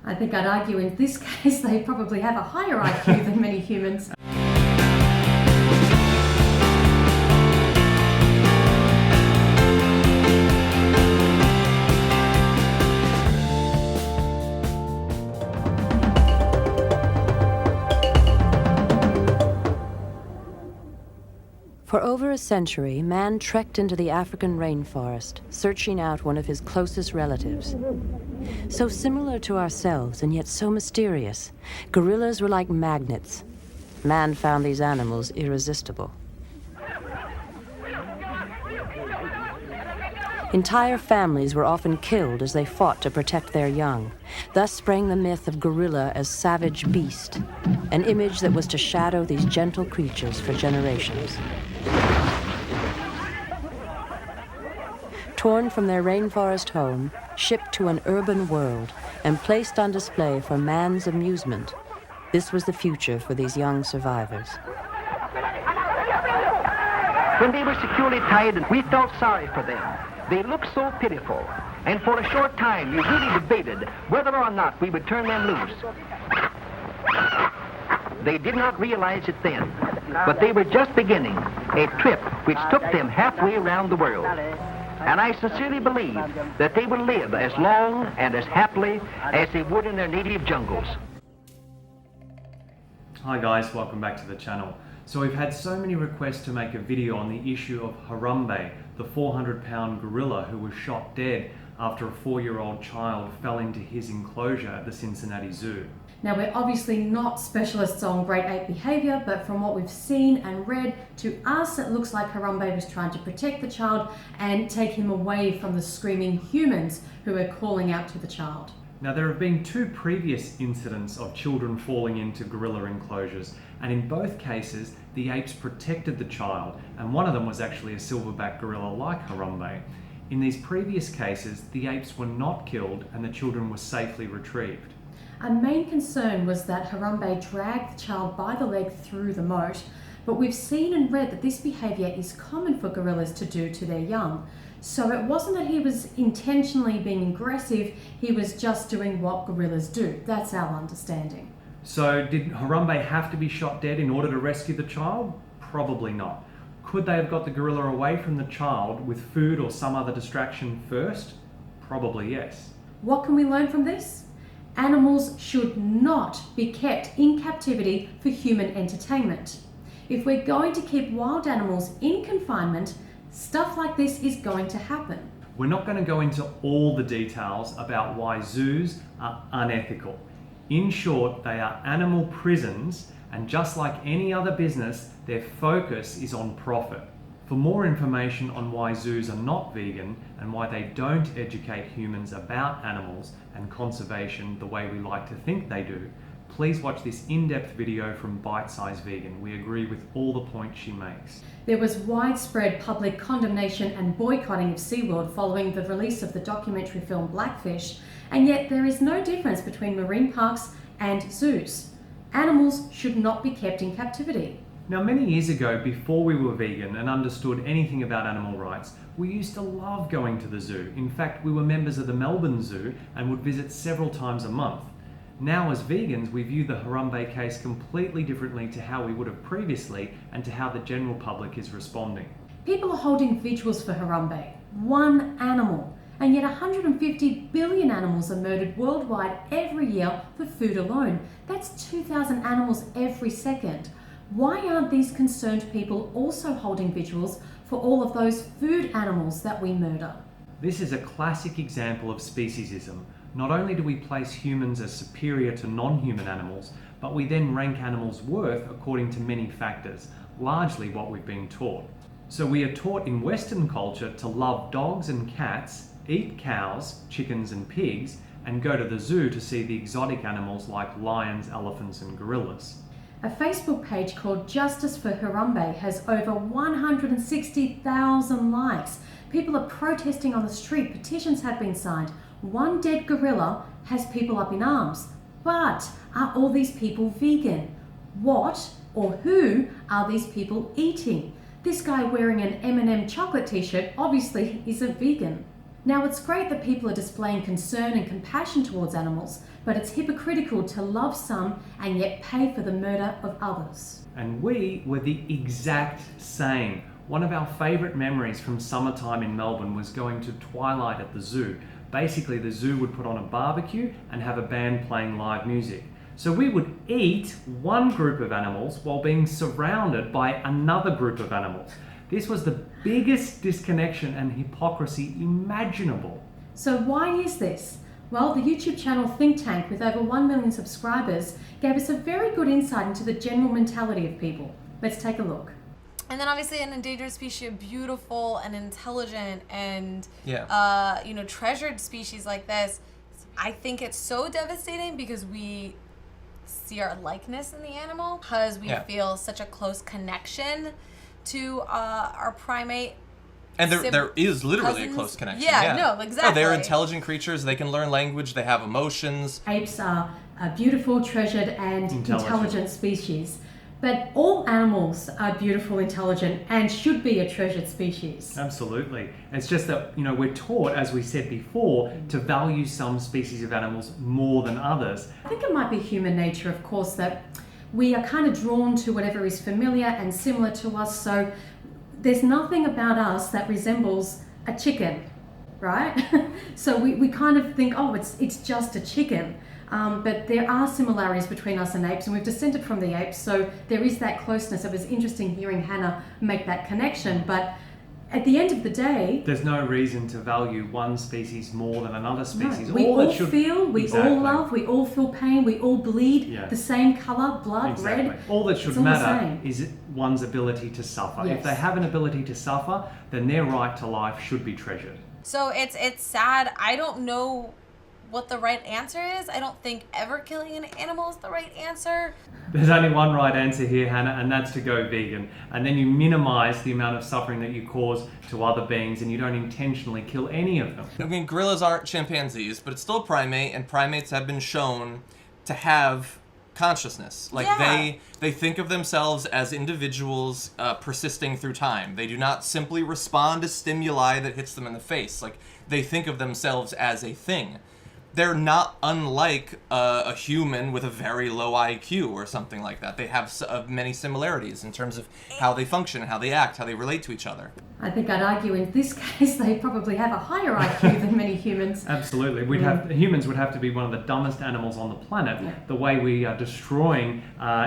I think I'd argue in this case they probably have a higher IQ than many humans. For over a century, man trekked into the African rainforest, searching out one of his closest relatives. So similar to ourselves and yet so mysterious, gorillas were like magnets. Man found these animals irresistible. Entire families were often killed as they fought to protect their young. Thus sprang the myth of gorilla as savage beast, an image that was to shadow these gentle creatures for generations. Torn from their rainforest home, shipped to an urban world, and placed on display for man's amusement, this was the future for these young survivors. When they were securely tied, we felt sorry for them. They looked so pitiful, and for a short time we really debated whether or not we would turn them loose. They did not realize it then, but they were just beginning a trip which took them halfway around the world. And I sincerely believe that they will live as long and as happily as they would in their native jungles. Hi guys, welcome back to the channel. So we've had so many requests to make a video on the issue of Harambe, the 400-pound gorilla who was shot dead after a 4-year-old child fell into his enclosure at the Cincinnati Zoo. Now, we're obviously not specialists on great ape behaviour, but from what we've seen and read, to us it looks like Harambe was trying to protect the child and take him away from the screaming humans who are calling out to the child. Now, there have been 2 previous incidents of children falling into gorilla enclosures, and in both cases the apes protected the child, and one of them was actually a silverback gorilla like Harambe. In these previous cases, the apes were not killed and the children were safely retrieved. Our main concern was that Harambe dragged the child by the leg through the moat, but we've seen and read that this behaviour is common for gorillas to do to their young. So it wasn't that he was intentionally being aggressive, he was just doing what gorillas do. That's our understanding. So did Harambe have to be shot dead in order to rescue the child? Probably not. Could they have got the gorilla away from the child with food or some other distraction first? Probably yes. What can we learn from this? Animals should not be kept in captivity for human entertainment. If we're going to keep wild animals in confinement, stuff like this is going to happen. We're not going to go into all the details about why zoos are unethical. In short, they are animal prisons, and just like any other business, their focus is on profit. For more information on why zoos are not vegan and why they don't educate humans about animals and conservation the way we like to think they do, please watch this in-depth video from Bite Size Vegan. We agree with all the points she makes. There was widespread public condemnation and boycotting of SeaWorld following the release of the documentary film Blackfish, and yet there is no difference between marine parks and zoos. Animals should not be kept in captivity. Now, many years ago, before we were vegan and understood anything about animal rights, we used to love going to the zoo. In fact, we were members of the Melbourne Zoo and would visit several times a month. Now, as vegans, we view the Harambe case completely differently to how we would have previously and to how the general public is responding. People are holding vigils for Harambe, one animal, and yet 150 billion animals are murdered worldwide every year for food alone. That's 2,000 animals every second. Why aren't these concerned people also holding vigils for all of those food animals that we murder? This is a classic example of speciesism. Not only do we place humans as superior to non-human animals, but we then rank animals' worth according to many factors, largely what we've been taught. So we are taught in Western culture to love dogs and cats, eat cows, chickens and pigs, and go to the zoo to see the exotic animals like lions, elephants and gorillas. A Facebook page called Justice for Harambe has over 160,000 likes. People are protesting on the street, petitions have been signed. One dead gorilla has people up in arms. But are all these people vegan? What or who are these people eating? This guy wearing an M&M chocolate t-shirt obviously isn't vegan. Now, it's great that people are displaying concern and compassion towards animals, but it's hypocritical to love some and yet pay for the murder of others. And we were the exact same. One of our favourite memories from summertime in Melbourne was going to Twilight at the zoo. Basically, the zoo would put on a barbecue and have a band playing live music. So we would eat one group of animals while being surrounded by another group of animals. This was the biggest disconnection and hypocrisy imaginable. So why is this? Well, the YouTube channel Think Tank, with over 1 million subscribers, gave us a very good insight into the general mentality of people. Let's take a look. And then obviously an endangered species, a beautiful and intelligent and treasured species like this, I think it's so devastating because we see our likeness in the animal, because we feel such a close connection to our primate. And there is literally a close connection. Yeah, no, exactly. Oh, they're intelligent creatures. They can learn language. They have emotions. Apes are a beautiful, treasured, and intelligent species. But all animals are beautiful, intelligent, and should be a treasured species. Absolutely. It's just that, we're taught, as we said before, to value some species of animals more than others. I think it might be human nature, of course, that we are kind of drawn to whatever is familiar and similar to us. So there's nothing about us that resembles a chicken, right? So we kind of think, oh, it's just a chicken. But there are similarities between us and apes, and we've descended from the apes, so there is that closeness. It was interesting hearing Hannah make that connection, but at the end of the day, there's no reason to value one species more than another species. No, we all feel, we all love, we all feel pain, we all bleed the same colour, blood, red. All that should matter is one's ability to suffer. Yes. If they have an ability to suffer, then their right to life should be treasured. So it's sad. I don't know what the right answer is. I don't think ever killing an animal is the right answer. There's only one right answer here, Hannah, and that's to go vegan. And then you minimize the amount of suffering that you cause to other beings, and you don't intentionally kill any of them. I mean, gorillas aren't chimpanzees, but it's still a primate, and primates have been shown to have consciousness. They think of themselves as individuals persisting through time. They do not simply respond to stimuli that hits them in the face. They think of themselves as a thing. They're not unlike a human with a very low IQ or something like that. They have many similarities in terms of how they function, how they act, how they relate to each other. I think I'd argue in this case they probably have a higher IQ than many humans. Absolutely. Humans would have to be one of the dumbest animals on the planet. Yeah. The way we are destroying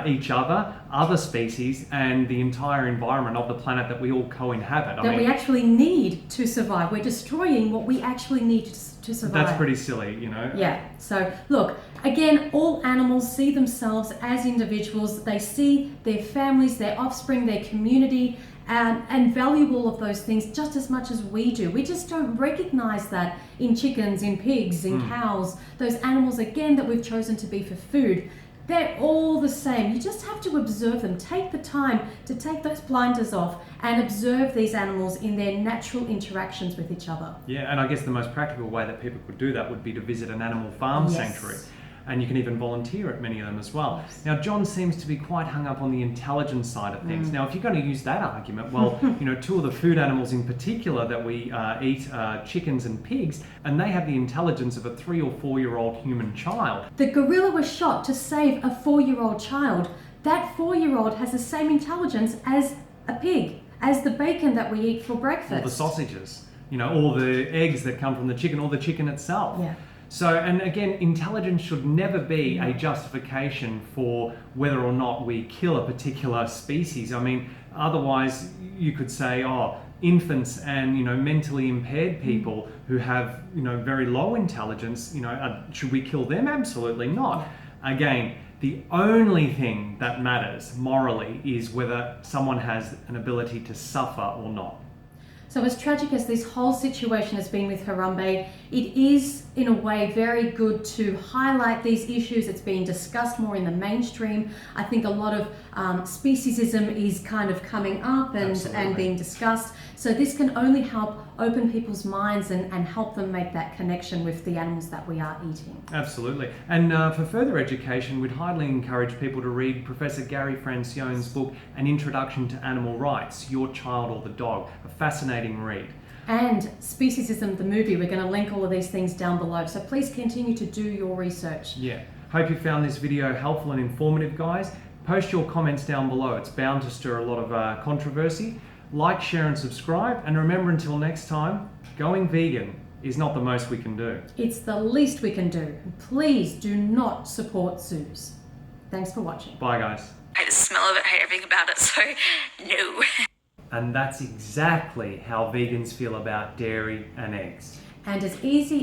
each other species, and the entire environment of the planet that we all co-inhabit. We actually need to survive. We're destroying what we actually need to survive. That's pretty silly, Yeah. So, look, again, all animals see themselves as individuals. They see their families, their offspring, their community, and value all of those things just as much as we do. We just don't recognize that in chickens, in pigs, in cows, those animals, again, that we've chosen to be for food. They're all the same. You just have to observe them. Take the time to take those blinders off and observe these animals in their natural interactions with each other. Yeah, and I guess the most practical way that people could do that would be to visit an animal farm sanctuary. And you can even volunteer at many of them as well. Yes. Now, John seems to be quite hung up on the intelligence side of things. Now, if you're going to use that argument, well, two of the food animals in particular that we eat are chickens and pigs, and they have the intelligence of a 3 or 4 year old human child. The gorilla was shot to save a 4-year-old child. That 4-year-old has the same intelligence as a pig, as the bacon that we eat for breakfast. Or the sausages, or the eggs that come from the chicken, or the chicken itself. Yeah. So, and again, intelligence should never be a justification for whether or not we kill a particular species. I mean, otherwise you could say, infants and, mentally impaired people who have, very low intelligence, should we kill them? Absolutely not. Again, the only thing that matters morally is whether someone has an ability to suffer or not. So as tragic as this whole situation has been with Harambe, it is in a way very good to highlight these issues. It's being discussed more in the mainstream. I think a lot of speciesism is kind of coming up and being discussed. So this can only help open people's minds and help them make that connection with the animals that we are eating. Absolutely. And for further education, we'd highly encourage people to read Professor Gary Francione's book, An Introduction to Animal Rights, Your Child or the Dog, a fascinating read. And Speciesism, the movie, we're going to link all of these things down below. So please continue to do your research. Yeah. Hope you found this video helpful and informative, guys. Post your comments down below. It's bound to stir a lot of controversy. Like, share, and subscribe. And remember, until next time, going vegan is not the most we can do. It's the least we can do. Please do not support zoos. Thanks for watching. Bye, guys. I hate the smell of it, I hate everything about it, so no. And that's exactly how vegans feel about dairy and eggs. And as easy